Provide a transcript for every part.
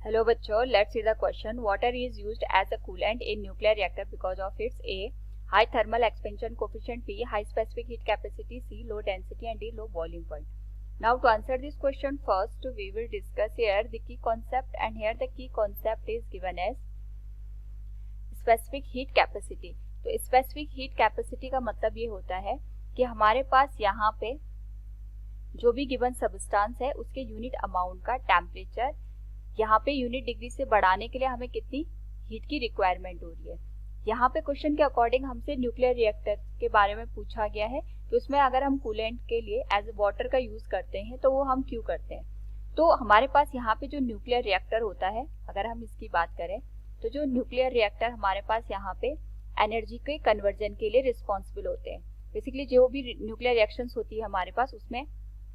Hello बच्चों, let's see the question. Water is used as a coolant in nuclear reactor because of its A high thermal expansion coefficient, B high specific heat capacity, C low density and D low boiling point. Now to answer this question, first we will discuss here the key concept, and here the key concept is given as specific heat capacity. तो specific heat capacity का मतलब ये होता है कि हमारे पास यहाँ पे जो भी गिवन सबस्टांस है उसके यूनिट अमाउंट का टेम्परेचर यहाँ पे यूनिट डिग्री से बढ़ाने के लिए हमें कितनी हीट की रिक्वायरमेंट हो रही है. यहाँ पे क्वेश्चन के अकॉर्डिंग हमसे न्यूक्लियर रिएक्टर के बारे में पूछा गया है कि उसमें अगर हम कूलेंट के लिए एज वाटर का यूज करते हैं तो वो हम क्यों करते हैं. तो हमारे पास यहाँ पे जो न्यूक्लियर रिएक्टर होता है, अगर हम इसकी बात करें तो जो न्यूक्लियर रिएक्टर हमारे पास यहाँ पे एनर्जी के कन्वर्जन के लिए रिस्पॉन्सिबल होते हैं. बेसिकली जो भी न्यूक्लियर रिएक्शंस होती है हमारे पास, उसमें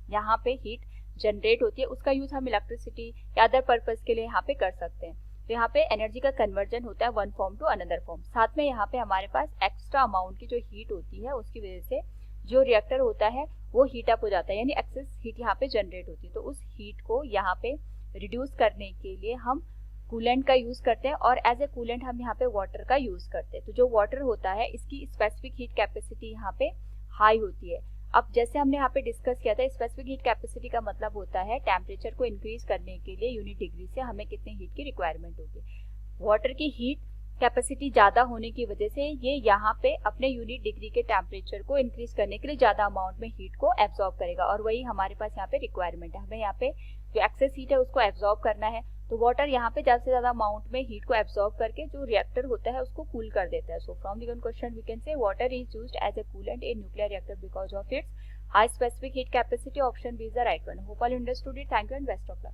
यहाँ पे हीट जनरेट होती है, उसका यूज हम इलेक्ट्रिसिटी या अदर पर्पस के लिए यहाँ पे कर सकते हैं. तो यहाँ पे एनर्जी का कन्वर्जन होता है one form to another form. साथ में यहाँ पे हमारे पास एक्स्ट्रा अमाउंट की जो हीट होती है उसकी वजह से जो रिएक्टर होता है वो हीट अप हो जाता है, यानी एक्सेस हीट यहाँ पे जनरेट होती है. तो उस हीट को यहाँ पे रिड्यूस करने के लिए हम कूलेंट का यूज करते हैं, और एज ए कूलेंट हम यहाँ पे वाटर का यूज करते हैं. तो जो वाटर होता है इसकी स्पेसिफिक हीट कैपेसिटी यहाँ पे हाई होती है. अब जैसे हमने यहाँ पे डिस्कस किया था, स्पेसिफिक हीट कैपेसिटी का मतलब होता है टेम्परेचर को इंक्रीज करने के लिए यूनिट डिग्री से हमें कितनी हीट की रिक्वायरमेंट होगी. वाटर की हीट कैपेसिटी ज्यादा होने की वजह से ये यहाँ पे अपने यूनिट डिग्री के टेम्परेचर को इंक्रीज करने के लिए ज्यादा अमाउंट में हीट को एब्जॉर्ब करेगा, और वही हमारे पास यहाँ पे रिक्वायरमेंट है. हमें यहाँ पे जो एक्सेस हीट है उसको एब्जॉर्ब करना है. तो वाटर यहाँ पे ज्यादा से ज्यादा अमाउंट में हीट को एब्जॉर्ब करके जो रिएक्टर होता है उसको कूल कर देता है. So from the question we can say water is used as a coolant in nuclear reactor because of its high specific heat capacity. Option B is the right one. Hope all understood it. Thank you and best of luck.